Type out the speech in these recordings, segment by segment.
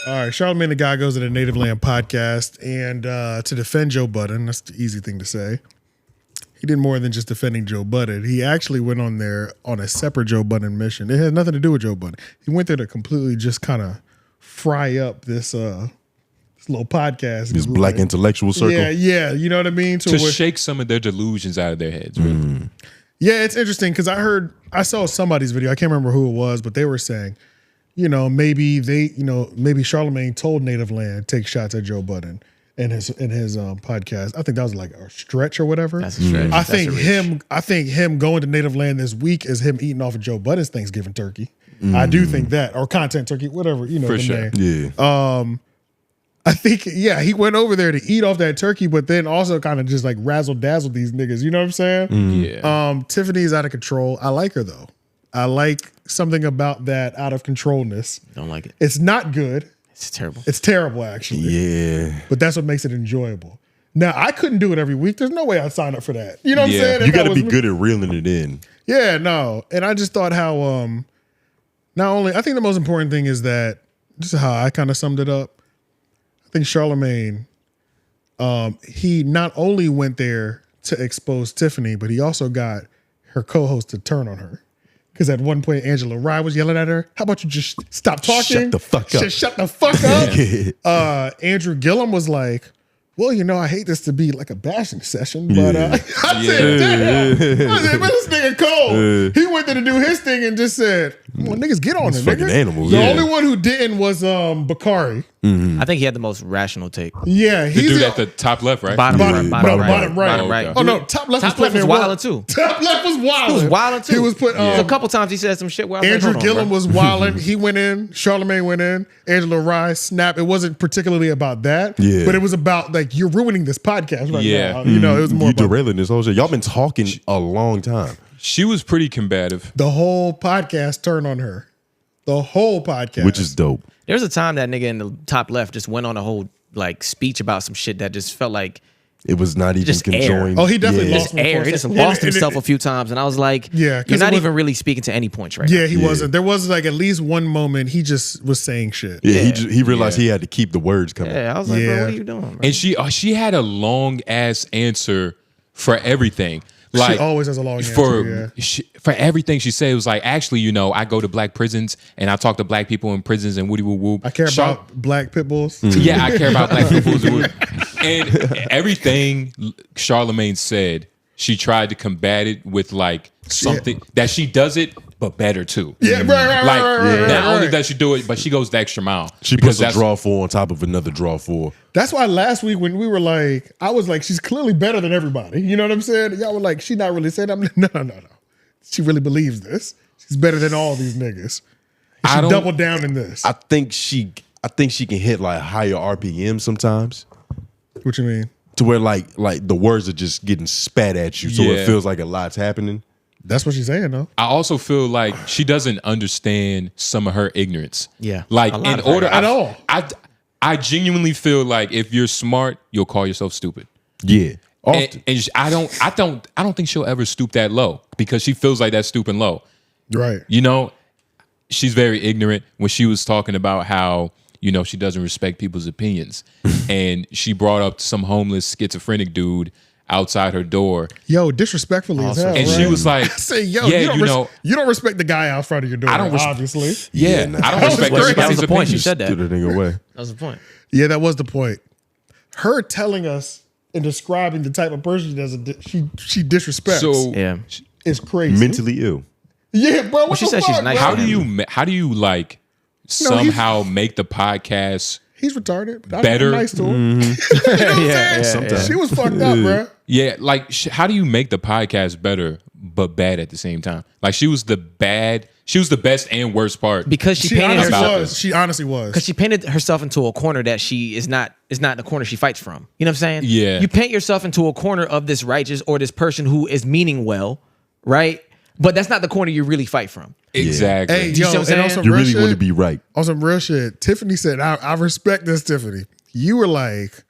All right, Charlamagne the Guy goes to the Native Land podcast, and to defend Joe Budden, that's the easy thing to say. He did more than just defending Joe Budden. He actually went on there on a separate Joe Budden mission. It had nothing to do with Joe Budden. He went there to completely just kind of fry up this little podcast. This black intellectual circle. Yeah, you know what I mean? To shake some of their delusions out of their heads. Really. Yeah, it's interesting because I saw somebody's video. I can't remember who it was, but they were saying, maybe Charlamagne told Native Land take shots at Joe Budden in his podcast. I think that was like a stretch or whatever. That's a stretch. I think him going to Native Land this week is him eating off of Joe Budden's Thanksgiving turkey. I do think that, or content turkey, whatever, For sure. name. Yeah. I think, he went over there to eat off that turkey, but then also kind of just like razzle dazzle these niggas. You know what I'm saying? Yeah. Tiffany's out of control. I like her though. I like something about that out of controlness. Don't like it. It's not good. It's terrible. It's terrible, actually. Yeah. But that's what makes it enjoyable. Now, I couldn't do it every week. There's no way I'd sign up for that. You know what I'm saying? You got to be good at reeling it in. Yeah, no. And I just thought how, I think the most important thing is that, this is how I kind of summed it up. I think Charlamagne, he not only went there to expose Tiffany, but he also got her co-host to turn on her. Because at one point, Angela Rye was yelling at her, how about you just stop talking? Shut the fuck up. Just shut the fuck up. Andrew Gillum was like, well, I hate this to be like a bashing session, but I said, damn. I said, man, this nigga cold. He went there to do his thing and just said, well, niggas get on it, fucking nigga. Animals. The only one who didn't was Bakari. I think he had the most rational take. Yeah, The he's dude at the top left, right? Bottom right. Bottom right. Okay. Oh no, top left Top was left was wilding too. Top left was wilding. He was wilding too. He was put. a couple times he said some shit. Where I was Andrew like, hold on, Gillum bro. was wilding. He went in. Charlamagne went in. Angela Rye snapped. It wasn't particularly about that. Yeah. But it was about like you're ruining this podcast right Yeah. now. It was more You about derailing this whole shit. Y'all been talking a long time. She was pretty combative. the whole podcast turned on her. The whole podcast, Which is dope. There was a time that nigga in the top left just went on a whole like speech about some shit that just felt like It was not even Just conjoined. Oh, he definitely Yeah. lost just air. He just lost himself a few times, and I was like, Yeah, 'cause you're not it was- even really speaking to any points right Yeah, now. he wasn't. There was like at least one moment he just was saying shit. Yeah, he realized he had to keep the words coming. Yeah, I was like, Yeah. bro, what are you doing, bro? And she had a long ass answer for everything. Like She always has a long for answer. for everything she said. It was like, actually, I go to black prisons and I talk to black people in prisons and woody woo woo. I care about black pit bulls. Yeah, I care about black people. And everything Charlamagne said, she tried to combat it with like something that she does it, but better too. Yeah, right. Like right, not only right. does she do it, but she goes the extra mile. She Because puts a draw four on top of another draw four. That's why last week when we were like, I was like, she's clearly better than everybody. You know what I'm saying? Y'all were like, she not really saying that. I'm like, no. She really believes this. She's better than all these niggas. She doubled down in this. I think she can hit like higher RPM sometimes. What you mean? To where like the words are just getting spat at you, so Yeah. it feels like a lot's happening. That's what she's saying, though. I also feel like she doesn't understand some of her ignorance. Yeah. Like A lot in of her. order At all. I genuinely feel like if you're smart, you'll call yourself stupid. Yeah, often. And I don't think she'll ever stoop that low because she feels like that's stooping low. Right. She's very ignorant when she was talking about how she doesn't respect people's opinions, and she brought up some homeless schizophrenic dude outside her door. Yo, disrespectfully as hell. And right? she was like, I say, yo, yeah, you don't respect the guy out front of your door, I don't obviously. Yeah, nah. I don't That was respect great. anybody's That was the point. She opinions. said that. Threw the nigga away. That was the point. Yeah, that was the point. Her telling us and describing the type of person she disrespects So Yeah. is crazy. Mentally ill. Yeah, bro. What she the said she's fuck, nice. bro? how do you like somehow make the podcast He's retarded. But better? I'm nice to him. You know what I'm saying? sometimes. She was fucked up, bro. Yeah, like how do you make the podcast better but bad at the same time? Like she was the best and worst part. Because she She painted honestly herself. was. She honestly was. Because she painted herself into a corner that she is not the corner she fights from. You know what I'm saying? Yeah. You paint yourself into a corner of this righteous or this person who is meaning well, right? But that's not the corner you really fight from. Exactly. Hey, you see yo, what I'm and saying? on some You real really shit, want to be right. on some real shit, Tiffany said, I respect this, Tiffany. You were like,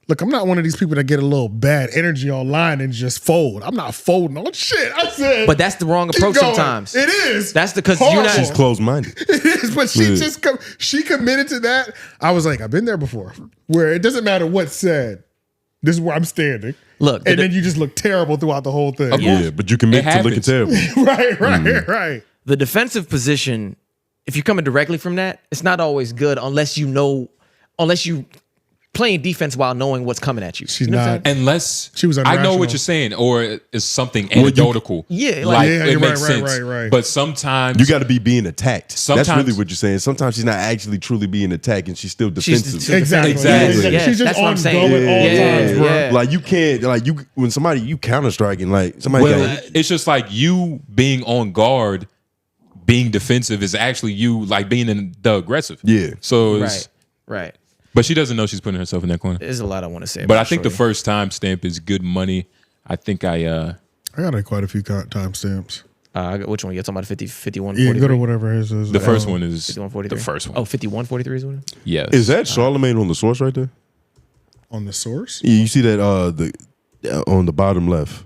look, I'm not one of these people that get a little bad energy online and just fold. I'm not folding on shit. I said, But that's the wrong approach going. sometimes. It is. That's because you're not. She's closed-minded. It is, but she committed to that. I was like, I've been there before, where it doesn't matter what's said. This is where I'm standing. Look, and then you just look terrible throughout the whole thing. Yeah, but you commit to looking terrible. Right. The defensive position, if you're coming directly from that, it's not always good unless you playing defense while knowing what's coming at you. She's you know not. Unless She was I know irrational. what you're saying, or it's something anecdotal. Yeah, like Yeah, it you're makes right, sense. right. But sometimes You got to be being attacked. That's Sometimes- really what you're saying. Sometimes she's not actually truly being attacked, and she's still defensive. Exactly. Exactly. Yeah, she's just That's what on I'm saying. go at all times, bro. Yeah. Like you can't, like you when somebody you counter striking, like somebody. well, it's just like you being on guard, being defensive is actually you like being in the aggressive. Yeah. So it's, Right. but she doesn't know she's putting herself in that corner. There's a lot I want to say. But about I think the Shorty. first time stamp is good money. I think I got quite a few timestamps. which one? You're talking about 50, 51, Yeah, 43? go to whatever his is. the first one is 51, 43? the first one. Oh, 51, 43 is what it is? Yes. Is that Charlamagne on the source right there? On the source? Yeah, you see that on the bottom left.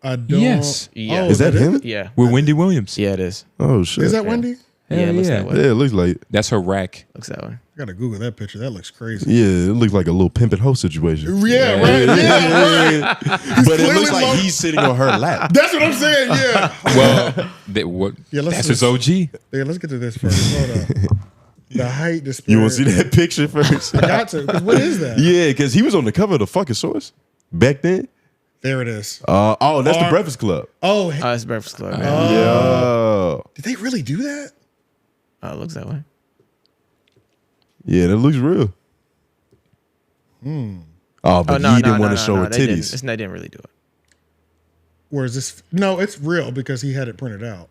I don't. Yes. Yeah. Is that him? Yeah. with Wendy Williams? Yeah, it is. Oh shit! Is that Wendy? Yeah, it looks that way. Yeah, it looks like That's her rack. Looks that way. I gotta Google that picture. That looks crazy. yeah, it looks like a little pimp and hoe situation. Yeah, right. Yeah, right. But it looks clearly like low- he's sitting on her lap. That's what I'm saying. Yeah. Well, Yeah, let's that's just- his OG. Yeah, let's get to this first. Hold on. The height, the spirit. You want to see that picture first? I got to. 'Cause what is that? Yeah, because he was on the cover of the fucking source back then. There it is. Oh, that's the Or- Breakfast Club. Oh, It's Breakfast Club. Man. Yeah, did they really do that? It looks that way. yeah, that looks real. Oh, but he didn't want to show her they didn't. titties. They didn't really do it. Or is this? No, it's real because he had it printed out.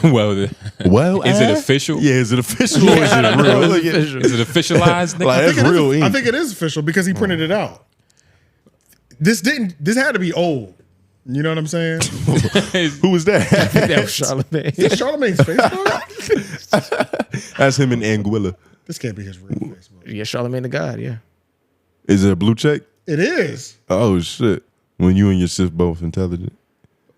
Well, Well, is it official? Yeah, is it official or is it real? Look at- Is it officialized? nigga? Like, I think that's it is- real ink. I think it is official because he printed it out. This had to be old. You know what I'm saying? Who was that? That was Charlamagne. Is Charlamagne's Facebook? That's him in Anguilla. This can't be his real Facebook. Yeah, Charlamagne the God. Yeah. Is it a blue check? It is. Oh shit! When you and your sis both intelligent.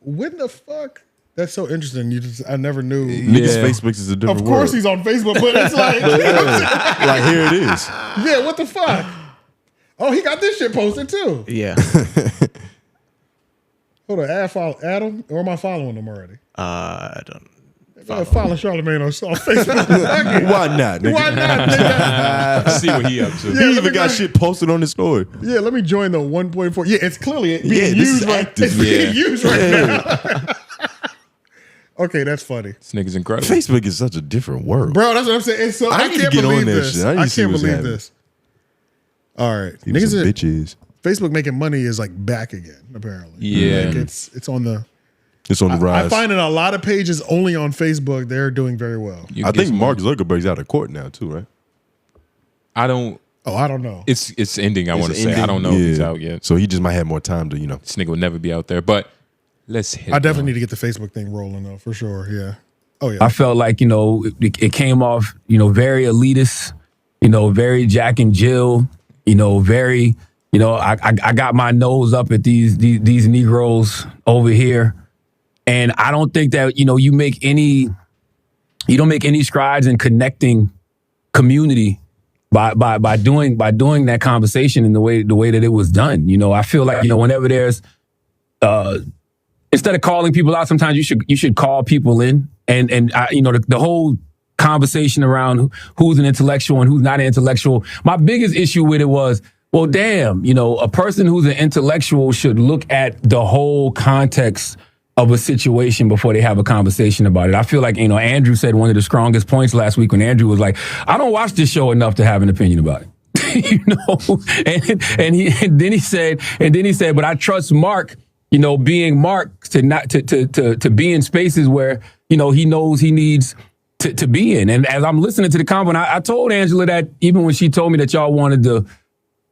When the fuck? That's so interesting. I never knew. Niggas' Facebook is a different Of course world. he's on Facebook, but it's like, Like here it is. yeah, what the fuck? Oh, he got this shit posted too. Yeah. Hold on, add him, or am I following him already? I don't. Follow Charlamagne on Facebook. Fuck it. Why not? Nigga? Why not? Nigga? See what he up to. Yeah, He let me even got go- shit posted on his story. Yeah, let me join the 1.4. Yeah, it's clearly being Yeah, this is used right. active. It's being Yeah. used right now. Okay, that's funny, This nigga's incredible. Facebook is such a different world. bro. That's what I'm saying. It's so I I need to can't get on believe that this. shit. I need I to see can't what's believe happening. this. All right, Even niggas some are- bitches. Facebook making money is like back again. Apparently, Yeah. like it's on the. It's on the rise. I find in a lot of pages only on Facebook they're doing very well. You I get think some- Mark Zuckerberg's out of court now too, right? I don't. Oh, I don't know. It's ending. I It's want to say. I ending. don't know if he's Yeah. out yet. So he just might have more time to, This nigga will never be out there. But let's hit. I definitely need to get the Facebook thing rolling though, for sure. Yeah. Oh yeah. I felt like, it came off, very elitist, very Jack and Jill, very, I got my nose up at these Negroes over here. And I don't think that, you don't make any strides in connecting community by doing that conversation in the way that it was done. I feel like, whenever there's instead of calling people out, sometimes you should call people in. And the whole conversation around who's an intellectual and who's not an intellectual. My biggest issue with it was, well, damn, a person who's an intellectual should look at the whole context of a situation before they have a conversation about it. I feel like, Andrew said one of the strongest points last week when Andrew was like, I don't watch this show enough to have an opinion about it. And then he said, but I trust Mark, being Mark to be in spaces where, he knows he needs to be in. And as I'm listening to the convo, I told Angela that even when she told me that y'all wanted to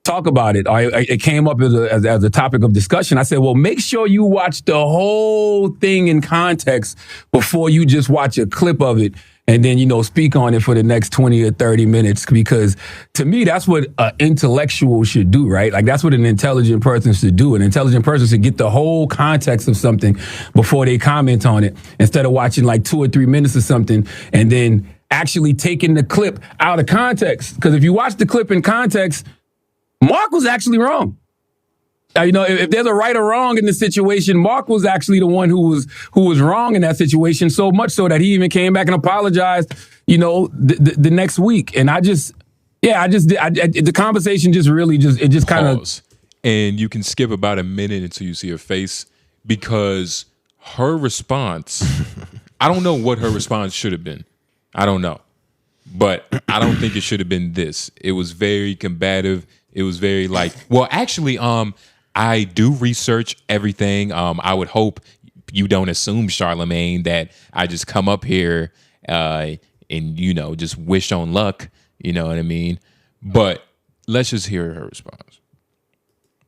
talk about it, it came up as a topic of discussion. I said, well, make sure you watch the whole thing in context before you just watch a clip of it and then, speak on it for the next 20 or 30 minutes, because to me, that's what an intellectual should do, right? Like, that's what an intelligent person should do. An intelligent person should get the whole context of something before they comment on it, instead of watching like 2 or 3 minutes of something and then actually taking the clip out of context. Because if you watch the clip in context, Mark was actually wrong. If there's a right or wrong in the situation, Mark was actually the one who was wrong in that situation, so much so that he even came back and apologized, the next week. And the conversation just kind of. And you can skip about a minute until you see her face, because her response, I don't know what her response should have been. I don't know. But I don't think it should have been this. It was very combative. It was very actually, I do research everything. I would hope you don't assume, Charlamagne, that I just come up here and just wish on luck. You know what I mean? But let's just hear her response.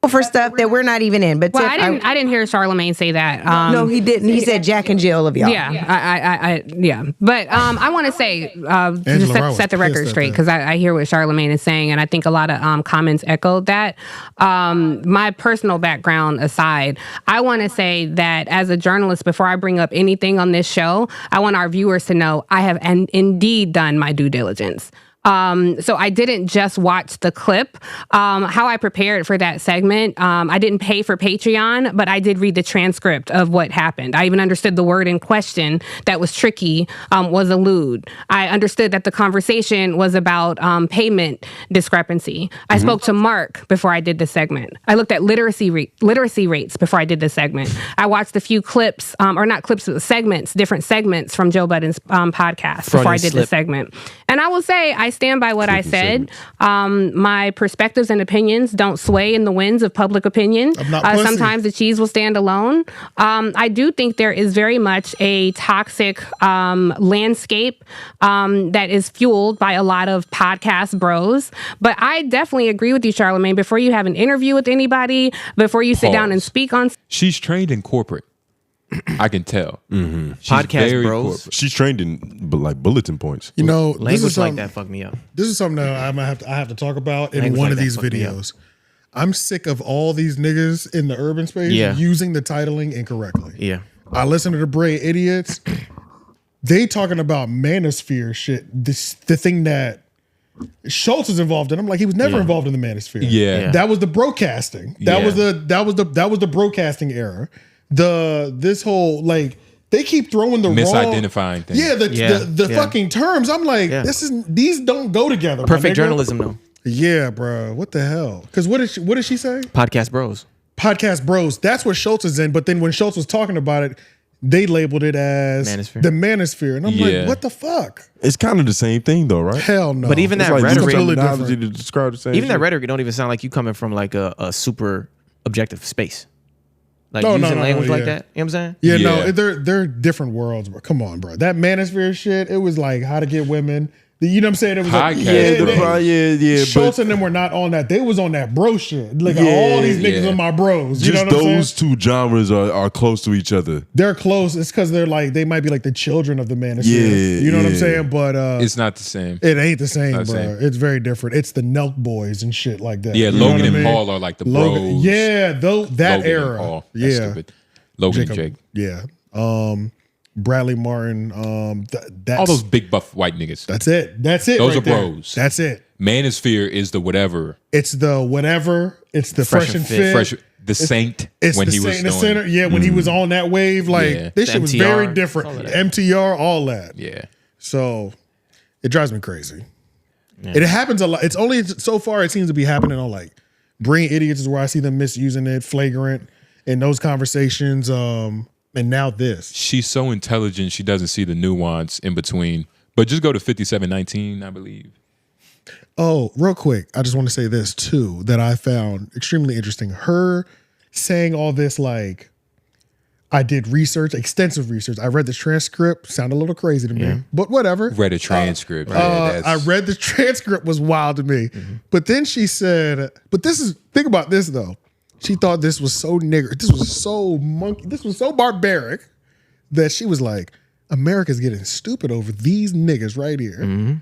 For stuff that we're not even in. But well, I didn't hear Charlamagne say that. No, he didn't. He said Jack and Jill of y'all. Yeah, yeah. But I want to say, just set the record straight, because I hear what Charlamagne is saying, and I think a lot of comments echoed that. My personal background aside, I want to say that as a journalist, before I bring up anything on this show, I want our viewers to know I have indeed done my due diligence. So I didn't just watch the clip. How I prepared for that segment, I didn't pay for Patreon, but I did read the transcript of what happened. I even understood the word in question that was tricky, was allude. I understood that the conversation was about payment discrepancy. I spoke to Mark before I did the segment. I looked at literacy rates before I did the segment. I watched a few clips, or not clips, segments, different segments from Joe Budden's podcast before I did the segment. And I will say, I stand by what I said. My perspectives and opinions don't sway in the winds of public opinion. Sometimes the cheese will stand alone. I do think there is very much a toxic landscape that is fueled by a lot of podcast bros. But I definitely agree with you, Charlamagne. Before you have an interview with anybody, before you sit down and speak on... She's trained in corporate. I can tell. Mm-hmm. Podcast bros. Corporate. She's trained in bulletin points. Language like that fucked me up. This is something that I have to talk about in one of these videos. I'm sick of all these niggas in the urban space using the titling incorrectly. Yeah. I listen to the Bray Idiots. They talking about Manosphere shit. The thing that Schultz is involved in. I'm like, he was never involved in the Manosphere. Yeah. That was the broadcasting. That was the broadcasting era. This whole, like, they keep throwing the misidentifying things. Yeah, the fucking terms. I'm like, these don't go together. Perfect journalism, though. Yeah, bro. What the hell? Because what did she say? Podcast bros. Podcast bros. That's what Schultz is in. But then when Schultz was talking about it, they labeled it as the Manosphere. And I'm like, what the fuck? It's kind of the same thing, though, right? Hell no. But even that rhetoric, to describe the same even that rhetoric, it don't even sound like you coming from like a super objective space. Like using language like that. You know what I'm saying? Yeah, no, they're different worlds, bro. Come on, bro. That Manosphere shit, it was like how to get women. You know what I'm saying? It was podcast. Schultz and them were not on that. They was on that bro shit. Like all these niggas are my bros. You know what I'm saying? Those two genres are close to each other. They're close. It's because they might be like the children of the Manosphere. Yeah, you know what I'm saying? But it's not the same. It ain't the same, bro. It's very different. It's the Nelk boys and shit like that. Yeah, Logan and Paul are like the bros. Yeah, that Logan era. And Paul. That's stupid. Logan and Jake. Yeah. Bradley Martin, that's all those big buff white niggas. That's it. Those right are bros. That's it. Manosphere is the whatever. It's the whatever. It's the fresh and fit. The Saint. It's when the he Saint was in the center. Yeah, when he was on that wave, like this shit was very different. MTR, all that. Yeah. So it drives me crazy. Yeah. It happens a lot. It's only so far it seems to be happening on like Brilliant Idiots is where I see them misusing it, flagrant in those conversations. And now this. She's so intelligent, she doesn't see the nuance in between. But just go to 5719, I believe. Oh, real quick. I just want to say this too, that I found extremely interesting. Her saying all this, like, I did research, extensive research. I read the transcript. Sounded a little crazy to me, but whatever. Read a transcript. I read the transcript, was wild to me. Mm-hmm. But then she said, think about this though. She thought this was so nigger. This was so monkey. This was so barbaric that she was like, America's getting stupid over these niggas right here. Mm-hmm.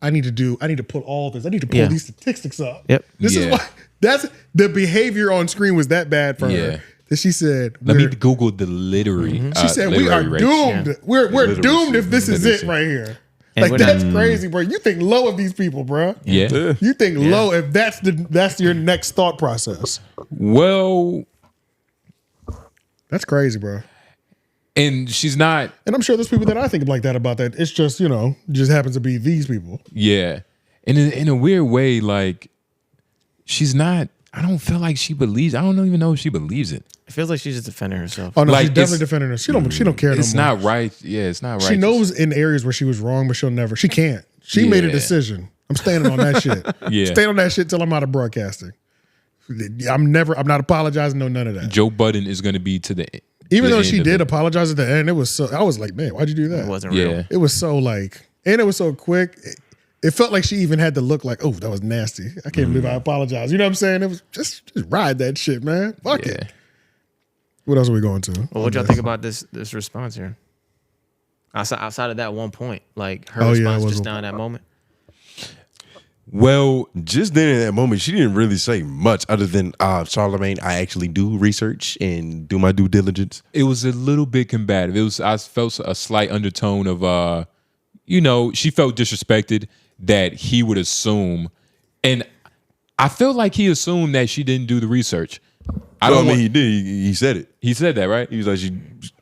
I need to pull all this. I need to pull these statistics up. Yep. This is why that's the behavior on screen was that bad for her. That she said, let me Google the literary. She said, we are doomed. Yeah. We're doomed if this is it right here. And like, that's crazy, bro. You think low of these people, bro. Yeah. You think low if that's your next thought process. Well, that's crazy, bro. And she's not. And I'm sure there's people that I think like that about that. It's just, just happens to be these people. Yeah. And in a weird way, like, she's not. I don't feel like she believes. I don't even know if she believes it. It feels like she's just defending herself. Oh no, like, she's definitely defending herself. She don't care no more. It's not right. Yeah, it's not right. She knows in areas where she was wrong, but she can't. She made a decision. I'm standing on that shit. Staying on that shit till I'm out of broadcasting. I'm not apologizing, no none of that. Joe Budden is going to be to the end. Even though she did apologize at the end, I was like, man, why'd you do that? It wasn't real. It was so and it was so quick. It felt like she even had to look like, oh, that was nasty. I can't believe I apologized. You know what I'm saying? It was just ride that shit, man. Fuck it. What else are we going to? Well, what y'all think about this response here? Outside of that one point, like her response just now in that moment. Well, just then in that moment, she didn't really say much other than Charlamagne, I actually do research and do my due diligence. It was a little bit combative. I felt a slight undertone of, she felt disrespected that he would assume, and I feel like he assumed that she didn't do the research. He did. He said it. He said that, right? He was like, she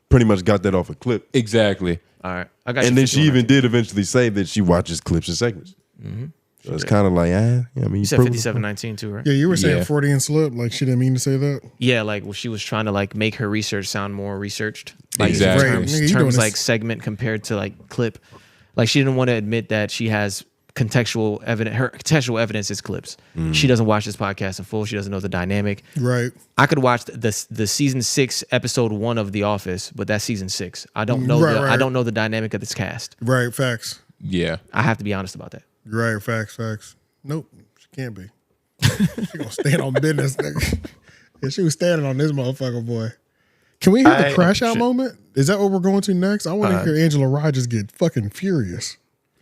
pretty much got that off a clip. Exactly. All right. I got you. And then she even did eventually say that she watches clips and segments. Mm-hmm. So it's kind of like, you said 5719 too, right? Yeah, you were saying Freudian slip, like she didn't mean to say that. Yeah, like she was trying to like make her research sound more researched. Like exactly. Terms like segment compared to like clip. Like she didn't want to admit that she has contextual evidence. Her contextual evidence is clips. She doesn't watch this podcast in full. She doesn't know the dynamic. Right. I could watch the season 6 episode 1 of The Office, but that's season 6. I don't know I don't know the dynamic of this cast. Right. Facts. Yeah. I have to be honest about that. Right. Facts. Nope. She can't be. She gonna stand on business, nigga. Yeah, she was standing on this motherfucker, boy. Can we hear the crash out moment? Is that what we're going to next? I want to hear Angela Rye just get fucking furious.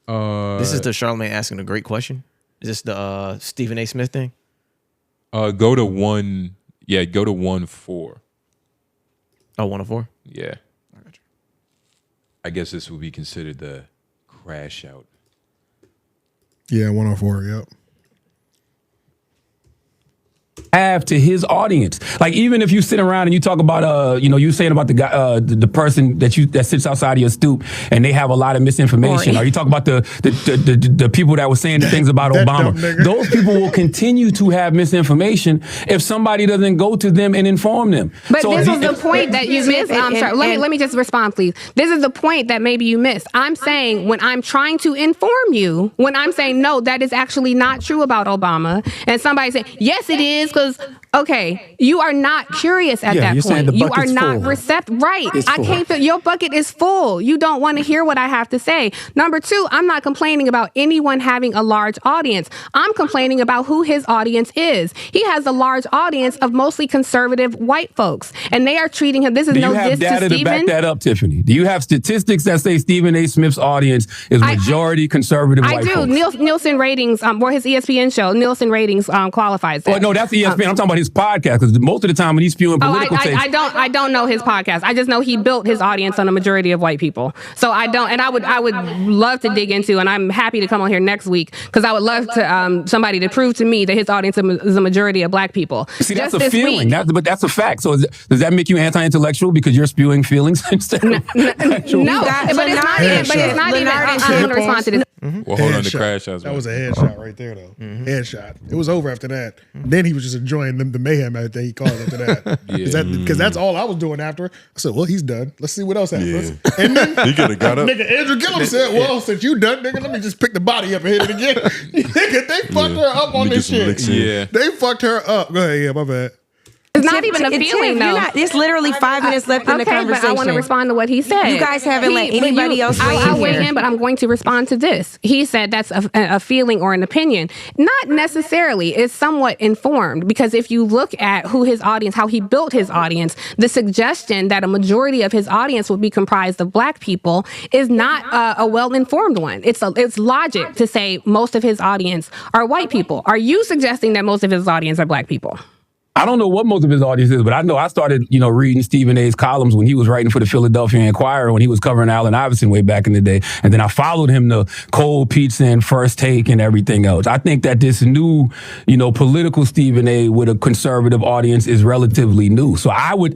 This is the Charlamagne asking a great question. Is this the Stephen A. Smith thing? Go to 1. Yeah, go to 1-4. Oh, 104? Yeah. I guess this would be considered the crash out. Yeah, 104. Yep. Have to his audience. Like, even if you sit around and you talk about you saying about the guy the person that sits outside of your stoop and they have a lot of misinformation, or you talk about the people that were saying the things about Obama. Those people will continue to have misinformation if somebody doesn't go to them and inform them. But so this is the point that you missed. I'm sorry. Let me just respond, please. This is the point that maybe you missed. I'm saying when I'm trying to inform you, when I'm saying no, that is actually not true about Obama, and somebody saying yes, it is. Because, okay, you are not curious at that point. You are not receptive. Right. I can't feel your bucket is full. You don't want to hear what I have to say. Number 2, I'm not complaining about anyone having a large audience. I'm complaining about who his audience is. He has a large audience of mostly conservative white folks, and they are treating him. This is no diss to Stephen. Do you have data to back that up, Tiffany? Do you have statistics that say Stephen A. Smith's audience is majority conservative white folks? I do. Nielsen ratings, or his ESPN show, Nielsen ratings qualifies that. Well, no, that's ESPN. I'm talking about his podcast, because most of the time when he's spewing political takes, I don't know his podcast. I just know he built his audience on a majority of white people. So I don't, and I would love to dig into, and I'm happy to come on here next week because I would love to somebody to prove to me that his audience is a majority of black people. See, that's a feeling, but that's a fact. So does that make you anti-intellectual because you're spewing feelings instead? No, but it's not even. I'm going to respond to this. Well, hold on, the crash out. That was a headshot right there, though. Headshot. It was over after that. Then he was just enjoying the mayhem that he called after that. Because that's all I was doing after. I said, well, he's done. Let's see what else happens. Yeah. And then he could have got up. Nigga Andrew Gillum said, well, since you done, nigga, let me just pick the body up and hit it again. Nigga, they fucked her up on this shit. Yeah. They fucked her up. Go ahead, yeah, my bad. It's not even a feeling, though. It's literally 5 minutes left in the conversation. But I want to respond to what he said. You guys haven't let anybody else weigh in I'll here. weigh in, but I'm going to respond to this. He said that's a feeling or an opinion. Not necessarily. It's somewhat informed, because if you look at who his audience, how he built his audience, the suggestion that a majority of his audience would be comprised of black people is not a well-informed one. It's logic to say most of his audience are white people. Are you suggesting that most of his audience are black people? I don't know what most of his audience is, but I know I started, reading Stephen A's columns when he was writing for the Philadelphia Inquirer, when he was covering Allen Iverson way back in the day. And then I followed him to Cold Pizza and First Take and everything else. I think that this new, political Stephen A with a conservative audience is relatively new. So I would,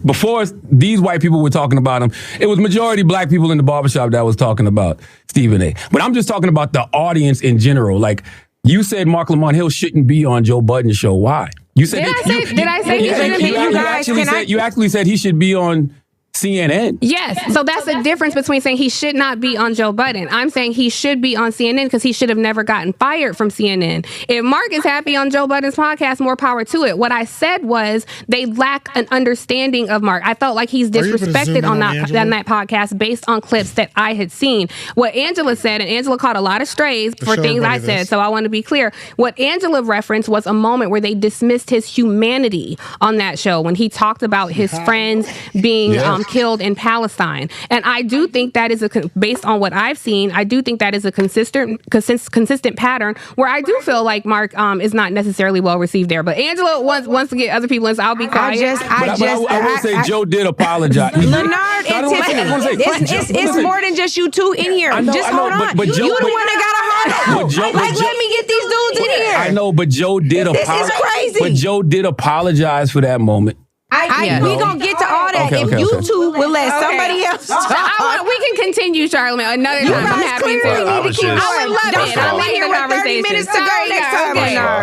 before these white people were talking about him, it was majority black people in the barbershop that was talking about Stephen A. But I'm just talking about the audience in general. Like, you said Mark Lamont Hill shouldn't be on Joe Budden's show. Why? You said Did I say he shouldn't be? You actually said he should be on CNN. Yes. So that's the difference between saying he should not be on Joe Budden. I'm saying he should be on CNN because he should have never gotten fired from CNN. If Mark is happy on Joe Budden's podcast, more power to it. What I said was they lack an understanding of Mark. I felt like he's disrespected on that podcast based on clips that I had seen. What Angela said, and Angela caught a lot of strays for things I said, so I want to be clear. What Angela referenced was a moment where they dismissed his humanity on that show when he talked about his friends being killed in Palestine. And I do think that is based on what I've seen, I do think that is a consistent pattern where I do feel like Mark is not necessarily well received there. But Angela wants to get other people in, so I'll be quiet. I will say Joe did apologize. Leonard and Tiffany, it's more than just you two in here. Just hold on. But You the one that got a heart out. Let me get these dudes in here. I know, but Joe did apologize. This is crazy. But Joe did apologize for that moment. We gonna get to all that if you two will let somebody else talk. We can continue, Charlamagne, another time. I'm happy to. I would love it. I like the conversation. 30 minutes to go next time.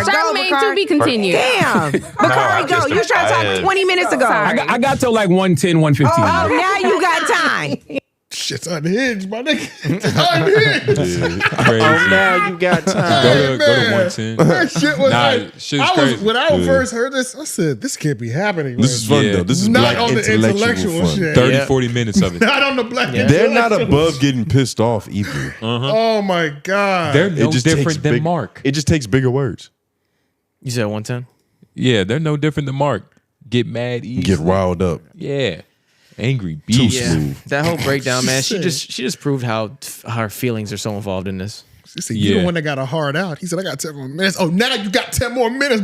Charlamagne, to be continued. Damn. Bakari, go. You was trying to talk 20 minutes ago. I got till like 110, 115. Oh, now you got time. Shit's unhinged, my nigga. It's unhinged. Oh, now you got time. Go to 110. That shit was shit's crazy. When I first heard this, I said, this can't be happening. This is fun, though. This is not black on the intellectual fun. shit. 30, 40 minutes of it. Not on the black They're not intellectual above getting pissed off either. Oh, my God. They're no different than Mark. It just takes bigger words. You said 110? Yeah, they're no different than Mark. Get mad easily. Get riled up. Yeah. Angry beast. Yeah, that whole breakdown, man. She just proved how her feelings are so involved in this. She said, you the one that got a hard out. He said, I got 10 more minutes. Oh, now you got 10 more minutes.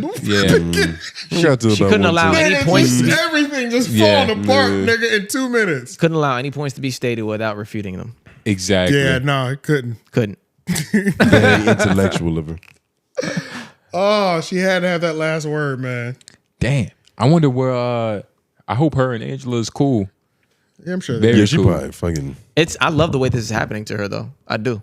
Shout to She couldn't allow any points. Everything just falling apart, nigga, in 2 minutes. Couldn't allow any points to be stated without refuting them. Exactly. Yeah, no, it couldn't. Very intellectual of her. Oh, she had to have that last word, man. Damn. I wonder where, I hope her and Angela is cool. Yeah, I'm sure. Very she cool. probably fucking. I love the way this is happening to her, though. I do.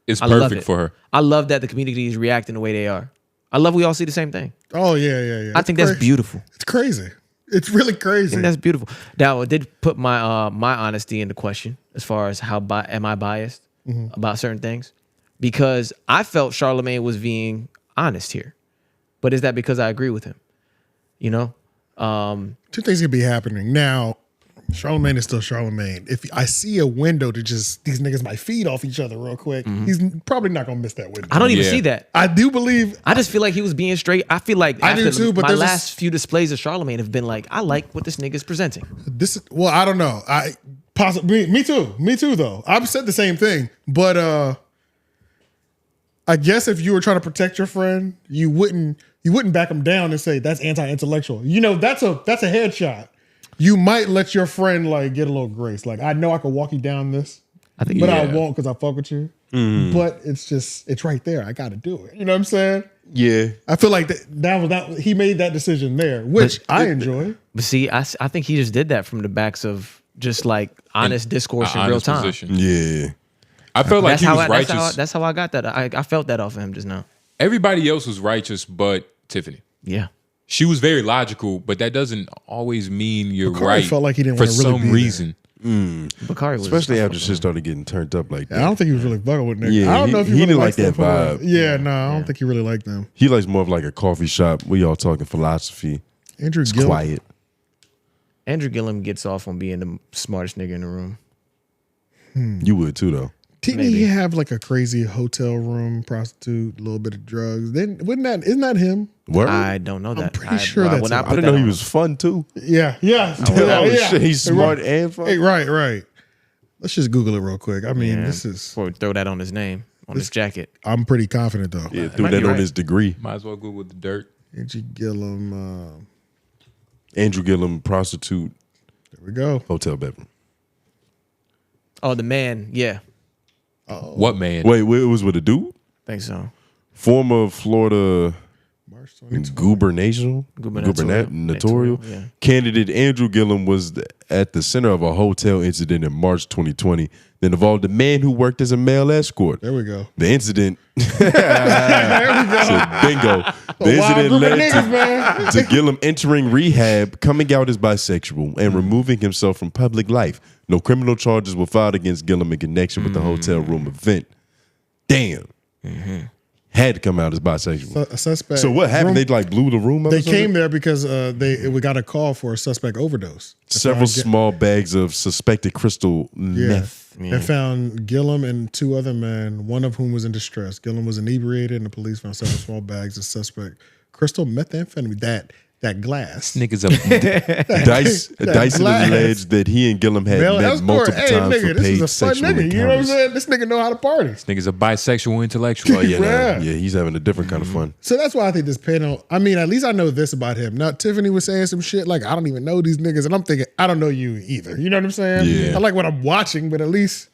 It's I love perfect it. for her. I love that the community is reacting the way they are. I love we all see the same thing. Oh, yeah. I think that's beautiful. It's crazy. It's really crazy. I think that's beautiful. Now, it did put my my honesty into question as far as how am I biased about certain things? Because I felt Charlamagne was being honest here. But is that because I agree with him? You know? Two things could be happening. Now, Charlamagne is still Charlamagne. If I see a window to just, these niggas might feed off each other real quick, he's probably not going to miss that window. I don't even see that. I do believe. I just feel like he was being straight. I feel like I do too, but my last few displays of Charlamagne have been like, I like what this nigga's presenting. Well, I don't know. Possibly me too though. I've said the same thing, but I guess if you were trying to protect your friend, you wouldn't back him down and say that's anti-intellectual. You know, that's a headshot. You might let your friend like get a little grace. Like, I know I could walk you down this, I won't because I fuck with you. But it's right there. I got to do it. You know what I'm saying? Yeah. I feel like that he made that decision there, which I enjoy. But see, I think he just did that from the backs of just like honest discourse in real time. Position. Yeah. I felt like he was righteous. That's how I got that. I felt that off of him just now. Everybody else was righteous but Tiffany. Yeah. She was very logical, but that doesn't always mean you're Bakari right felt like he didn't for want to really some be reason. Bakari was, especially after shit started getting turned up like that. I don't think he was really fucking with niggas. Yeah, I don't know if he he really didn't likes like that them vibe. Yeah, no, I don't think he really liked them. He likes more of like a coffee shop. We all talking philosophy. Andrew It's Gillum. quiet. Andrew Gillum gets off on being the smartest nigga in the room. You would too, though. Didn't he have like a crazy hotel room prostitute, a little bit of drugs? Then isn't that him? Word? I don't know that. I'm pretty sure that's him. I didn't know he was fun too. Yeah. Shit, he's smart and fun. Hey, right. Let's just Google it real quick. I mean, this is. Before we throw that on his name, on his jacket. I'm pretty confident though. Yeah, threw that on his degree. Might as well Google the dirt. Andrew Gillum. Andrew Gillum, prostitute, There we go. hotel bedroom. Oh, the man. Yeah, What man? Wait, it was with a dude? I think so. Former Florida March 22. gubernatorial Yeah. candidate Andrew Gillum was at the center of a hotel incident in March 2020 that involved a man who worked as a male escort. There we go. The incident, There we go. so bingo. The incident group of led niggas, man. to Gillum entering rehab, coming out as bisexual, and removing himself from public life. No criminal charges were filed against Gillum in connection with the hotel room event. Damn. Had to come out as bisexual. A suspect. So what happened? room- They like blew the room up? They or something? came there because we got a call for a suspect overdose. Several small bags of suspected crystal meth. They found Gillum and two other men, one of whom was in distress. Gillum was inebriated, and the police found several small bags of suspect crystal methamphetamine. That glass. Niggas up. Dyson glass. alleged that he and Gillum had Male met escort. multiple Hey, times nigga, for this paid is a fun sexual nigga. You know what I'm encounters. saying? This nigga know how to party. Niggas a bisexual intellectual. Oh, yeah, Yeah. yeah, he's having a different kind of fun. So that's why I think this panel. I mean, at least I know this about him. Now, Tiffany was saying some shit like I don't even know these niggas, and I'm thinking I don't know you either. You know what I'm saying? Yeah. I like what I'm watching, but at least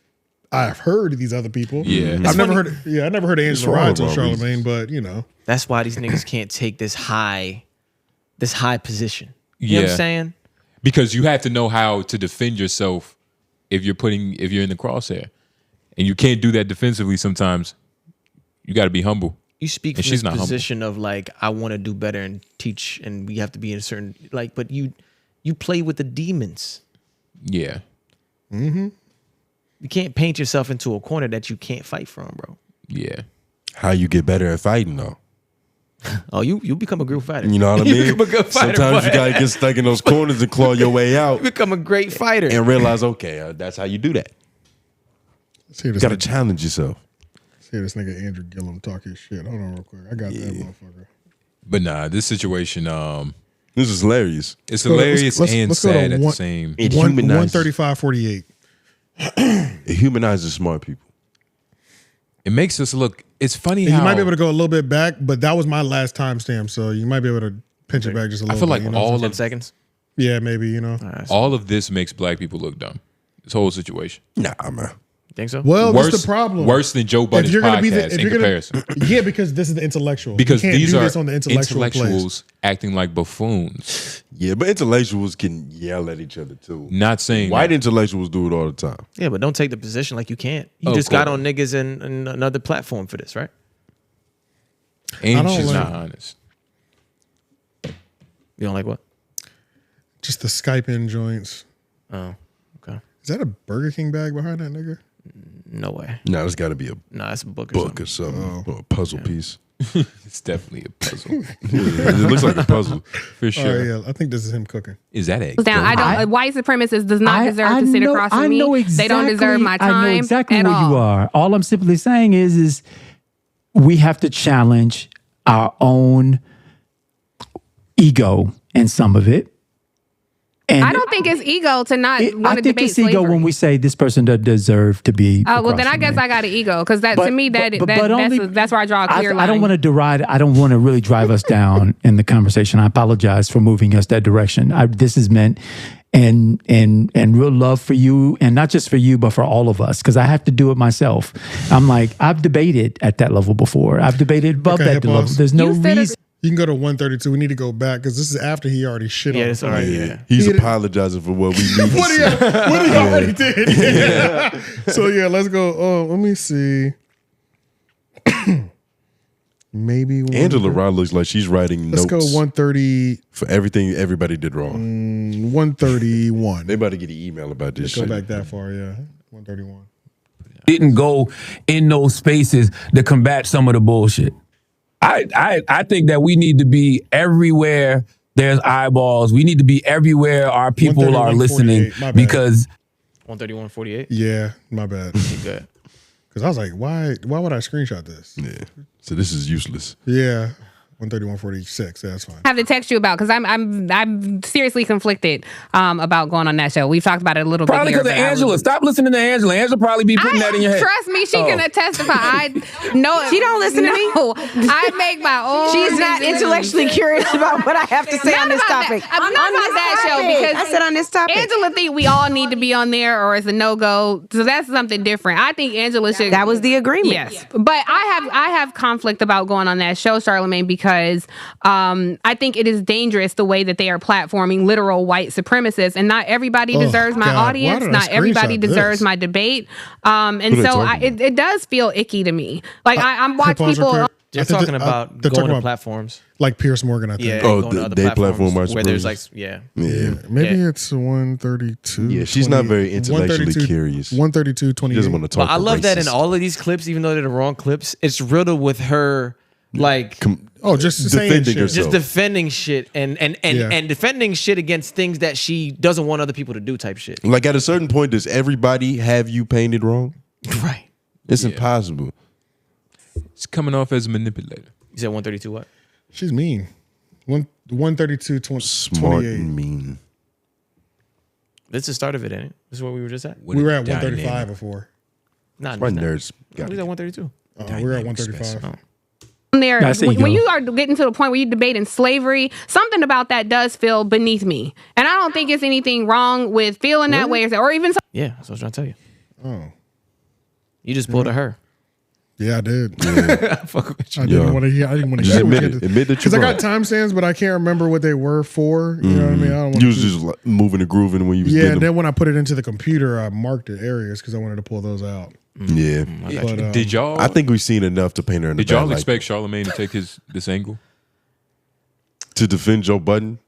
I've heard of these other people. Yeah. I've never heard. Yeah, I never heard of Angela for all Rhodes of or our Charlamagne, reasons. but you know, That's why these niggas can't take this high position. You know what Yeah. I'm saying? Because you have to know how to defend yourself if you're in the crosshair, and you can't do that defensively. Sometimes you got to be humble. You speak And from she's this not humble. position of like, I want to do better and teach, and we have to be in a certain but you play with the demons. Yeah. You can't paint yourself into a corner that you can't fight from, bro. Yeah. How you get better at fighting, though? Oh, you become a good fighter. You know what I You mean? become a good fighter, Sometimes you boy. gotta get stuck in those corners and claw your way out You become a great fighter. and realize, okay, that's how you do that. let's hear You this. gotta Nigga, challenge yourself. let's hear this nigga Andrew Gillum talk his shit. Hold on, real quick. I got that motherfucker. But nah, this situation, This is hilarious. it's go to- hilarious let's and go to sad at the one- same. It 135.48. It humanizes smart people. It makes us look. It's funny You how might be able to go a little bit back, but that was my last timestamp, so you might be able to pinch it back just a little I feel bit. like you know? all 10 of seconds. Yeah, maybe, you know. all of this makes black people look dumb. This whole situation. Nah, man. Think so? Well, Worse, that's the problem. Worse than Joe Budden's podcast in comparison. Yeah, because this is the intellectual. Because you can't these do are this on the intellectual intellectuals acting like buffoons. Yeah, but intellectuals can yell at each other too. Not saying White that. intellectuals do it all the time. Yeah, but don't take the position like you can't. You Of just got course. on niggas in another platform for this, right? And don't she's like- not honest. You don't like what? Just the Skype in joints. Oh, okay. Is that a Burger King bag behind that nigga? No way. No, it's got to be a No, it's a book or book something. or something, or a puzzle piece. It's definitely a puzzle. It looks like a puzzle. For Oh sure. yeah, I think this is him cooking. Is that a Down. I don't. White supremacist does not deserve to sit across from me. They don't deserve my time. I know exactly at where all. you are. All I'm simply saying is we have to challenge our own ego in some of it. And I don't think it's ego to not I want to think debate it's ego slavery. when we say this person doesn't deserve to be. Oh well, then across I from guess me. I got an ego because that to me that's where I draw a clear line. I don't want to deride. I don't want to really drive us down in the conversation. I apologize for moving us that direction. This is meant and real love for you, and not just for you, but for all of us. Because I have to do it myself. I'm like, I've debated at that level before. I've debated above Okay, that pause. level. There's no You said it- reason. You can go to 132. We need to go back because this is after he already shit on. Yeah, the it's all right. plane. Yeah. He's He did- apologizing for what we need to What he, see. what he already did. Yeah. So yeah, let's go. Oh, let me see. Maybe Angela Rod looks like she's writing Let's notes go 130, for everything everybody did wrong. 131. They about to get an email about this Go shit. back that far, yeah. 131. Didn't go in those spaces to combat some of the bullshit. I think that we need to be everywhere There's eyeballs. We need to be everywhere our people are listening because 131.48. Yeah, my bad. Good. Because I was like, why would I screenshot this? Yeah. So this is useless. Yeah. 131.46. That's fine. I have to text you about because I'm seriously conflicted about going on that show. We've talked about it a little probably bit. Probably because of Angela. Stop listening to Angela. Angela probably be putting that in your head. Trust me, she can testify. I know she don't listen to me. I make my own. She's not intellectually curious about what I have to say on this topic. I'm not on that show because I said on this topic. Angela think we all need to be on there or it's a no-go. So that's something different. I think Angela should. That was the agreement. Yes, but I have conflict about going on that show, Charlamagne, because I think it is dangerous the way that they are platforming literal white supremacists, and not everybody deserves my audience. Not everybody deserves my debate. And so it does feel icky to me. Like I'm watching people. They're talking about going to platforms like Pierce Morgan. I think. Yeah. Oh, they platform where there's like Maybe it's 132. Yeah, she's not very intellectually curious. 132.28. She doesn't want to talk. But I love that in all of these clips, even though they're the wrong clips, it's riddled with her like just defending herself. Just defending shit and defending shit against things that she doesn't want other people to do type shit. Like at a certain point, does everybody have you painted wrong? Right. It's impossible. It's coming off as a manipulator. You said 132 what? She's mean. 132.28. Smart and mean. This is the start of it, ain't it? This is where we were just at? We were at 135 before. Not nerds. We were at 132. We were at 135. There, when you are getting to the point where you're debating slavery, something about that does feel beneath me, and I don't think it's anything wrong with feeling that way, or even. Yeah, that's what I was trying to tell you. Oh, you just pulled a her. Yeah, I did. Fuck with you. I didn't want to hear. Admit that because I got timestamps, but I can't remember what they were for. You know what I mean? I don't want you was just like moving and grooving when you was and then when I put it into the computer, I marked the areas because I wanted to pull those out. Yeah. But, did y'all? I think we've seen enough to paint her in the Did y'all back expect Charlamagne to take this angle? To defend Joe Budden?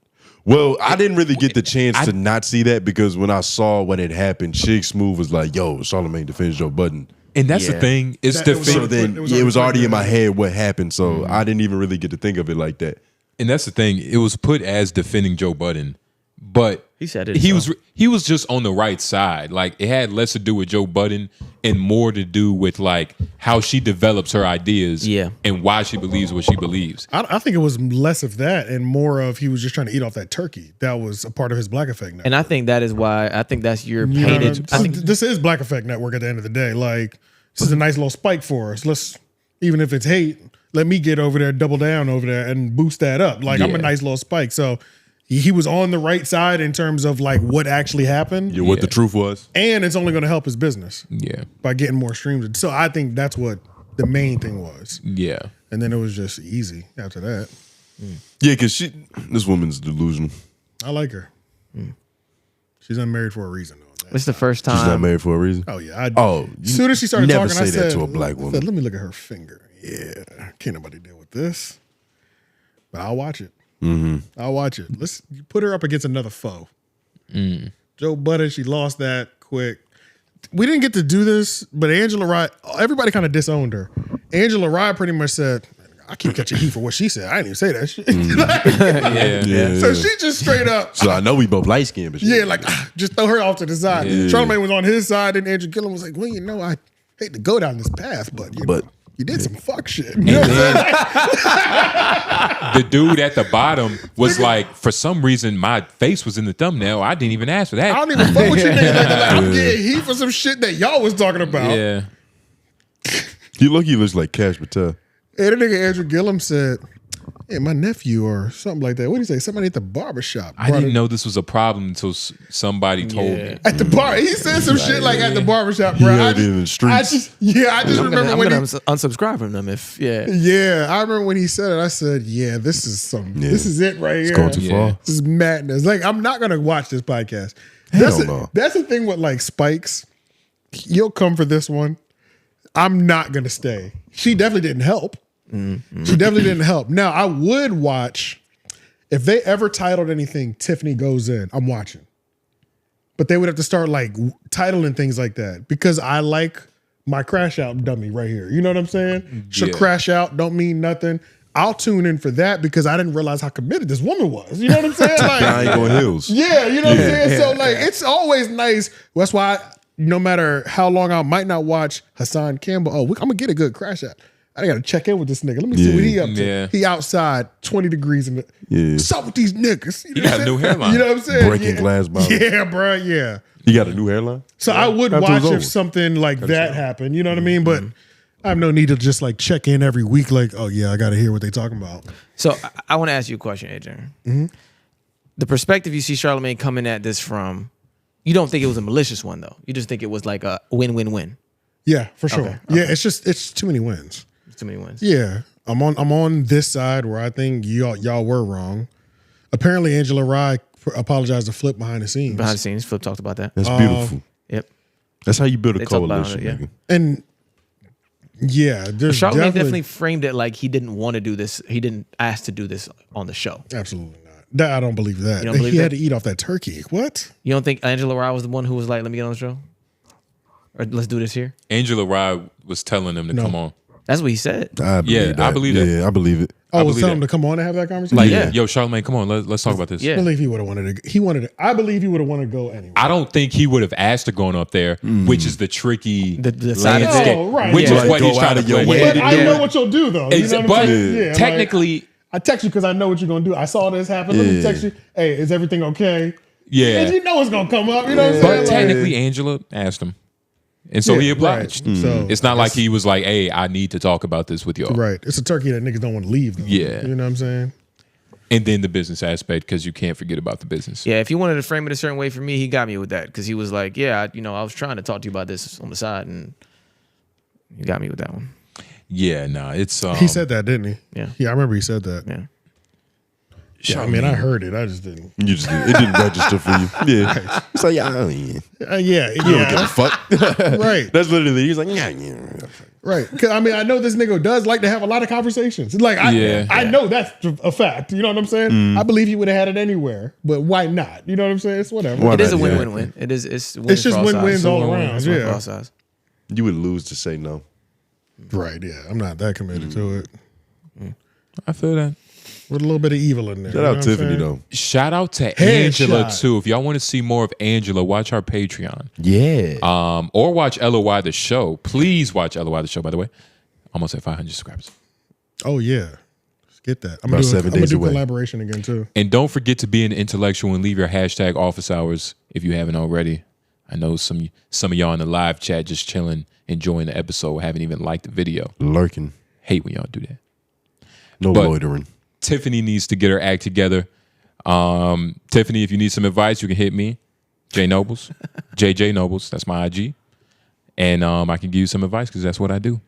Well, I didn't really get the chance to not see that because when I saw what had happened, Shig Smooth was like, yo, Charlamagne defends Joe Budden. And that's the thing. It's the thing. So then it was already in my head what happened. So I didn't even really get to think of it like that. And that's the thing. It was put as defending Joe Budden, but he said it. He was just on the right side. Like it had less to do with Joe Budden and more to do with like how she develops her ideas. And why she believes what she believes. I think it was less of that and more of he was just trying to eat off that turkey. That was a part of his Black Effect Network. And I think that is why I think that's your painted. I think this is Black Effect Network at the end of the day. Like this is a nice little spike for us. Let's, even if it's hate, let me get over there, double down over there, and boost that up. Like I'm a nice little spike. So he was on the right side in terms of like what actually happened. Yeah, what the truth was. And it's only going to help his business. Yeah. By getting more streams. So I think that's what the main thing was. Yeah. And then it was just easy after that. Yeah, because this woman's delusional. I like her. She's unmarried for a reason, though. It's the first time. She's not married for a reason? Oh, yeah. As soon as she started never talking, say I that said, to a black woman. Let me look at her finger. Yeah. Can't nobody deal with this. But I'll watch it. I'll watch it. Let's put her up against another foe. Joe Budden, she lost that quick. We didn't get to do this, but Angela Rye, everybody kind of disowned her. Angela Rye pretty much said, I keep catching heat for what she said. I didn't even say that shit. So she just straight up. So I know we both light skinned, but just throw her off to the side. Yeah. Charlamagne was on his side, and Andrew Gillum was like, well, you know, I hate to go down this path, but you did some fuck shit. You know the dude at the bottom was like, for some reason, my face was in the thumbnail. I didn't even ask for that. I don't even fuck with you niggas like that. I'm getting heat for some shit that y'all was talking about. Yeah. You look, he looks like Cash Patel. Hey, the nigga Andrew Gillum said, hey, my nephew or something like that. What did he say? Somebody at the barbershop. I didn't know this was a problem until somebody told me. At the bar. He said some shit like at the barbershop, bro. He heard it in the streets. I just remember when he unsubscribe from them Yeah, I remember when he said it. I said, yeah, this is it right here. It's going too far. This is madness. Like, I'm not gonna watch this podcast. That's the thing with like Spikes. You'll come for this one. I'm not gonna stay. She definitely didn't help. She definitely didn't help. Now, I would watch if they ever titled anything Tiffany Goes In, I'm watching. But they would have to start like titling things like that because I like my crash out dummy right here. You know what I'm saying? Should crash out don't mean nothing. I'll tune in for that because I didn't realize how committed this woman was. You know what I'm saying? Like, Dying on hills. yeah, you know what I'm saying? So like, it's always nice. That's why no matter how long I might not watch Hassan Campbell, I'm going to get a good crash out. I got to check in with this nigga. Let me see what he up to. Yeah. He outside 20 degrees. What's up with these niggas? You know He got a new hairline. You know what I'm saying? Breaking glass bottles. Yeah, bro, yeah. You got a new hairline? So I would After watch it's if over. something like that happened. You know what I mean? But I have no need to just like check in every week. Like, oh yeah, I got to hear what they talking about. So I want to ask you a question, AJ. The perspective you see Charlamagne coming at this from, you don't think it was a malicious one though. You just think it was like a win-win-win. Yeah, for sure. Okay. Yeah, it's too many wins. Too many wins. Yeah, I'm on this side where I think y'all were wrong. Apparently, Angela Rye apologized to Flip behind the scenes. Behind the scenes, Flip talked about that. That's beautiful. Yep. That's how you build a They talk about coalition, it, yeah. nigga. And yeah, there's Charlamagne definitely definitely framed it like he didn't want to do this. He didn't ask to do this on the show. absolutely not. That, I don't believe that. You don't believe he that? had to eat off that turkey. What? You don't think Angela Rye was the one who was like, "Let me get on the show," or "Let's do this here"? Angela Rye was telling them to come on. That's what he said. I believe that. I believe that. Yeah, I believe it. Oh, was believe telling him that. to come on and have that conversation. Like, Yeah. yo, Charlamagne, come on, let's talk about this. Yeah. I believe he would have wanted to. He wanted to. I believe he would have wanted to go anyway. I don't think he would have asked to go up there, which is the tricky The side of it. landscape, Oh, right. which Yeah. is what Go he's out trying to of your play. way But to I do know it. what you'll do, though. You know what I'm But saying? Yeah, like, technically, I text you because I know what you're gonna do. I saw this happen. Let me Yeah. text you. Hey, is everything okay? yeah. And you know it's gonna come up. You know what I'm But saying? Like, technically, Angela asked him, and so yeah, he obliged. Right. So It's not like he was like, "Hey, I need to talk about this with y'all." right. It's a turkey that niggas don't want to leave. Though. Yeah. You know what I'm saying? And then the business aspect, because you can't forget about the business. Yeah, if he wanted to frame it a certain way for me, he got me with that because he was like, "Yeah, I was trying to talk to you about this on the side," and he got me with that one. Yeah, nah, it's He said that, didn't he? Yeah. Yeah, I remember he said that. Yeah. Yeah, I mean, I heard it. I just didn't. You just it didn't register for you. Yeah. It's like, yeah, Yeah, you don't give a fuck. right, That's literally, he's like, yeah. right. 'Cause, I mean, I know this nigga does like to have a lot of conversations. Like, I know that's a fact. You know what I'm saying? I believe he would have had it anywhere, but why not? You know what I'm saying? It's whatever. Why It is a not? win-win-win. It is. It's It's just for all win-wins sides. all Win-win, around, it's win yeah. for all sides. You would lose to say no. Right, yeah. I'm not that committed to it. I feel that. With a little bit of evil in there. Shout out Tiffany, though. Shout out to Headshot. Angela too. If y'all want to see more of Angela, watch our Patreon. Yeah. Or watch LOY the show. Please watch LOY the show, by the way. Almost at 500 subscribers. Oh, yeah. Let's get that. I'm About going 7 to days do away. collaboration again, too. And don't forget to be an intellectual and leave your hashtag office hours if you haven't already. I know some of y'all in the live chat just chilling, enjoying the episode, haven't even liked the video. Lurking. Hate when y'all do that. No But- loitering. Tiffany needs to get her act together. Tiffany, if you need some advice, you can hit me, J Nobles, JJ Nobles. That's my IG, and I can give you some advice because that's what I do.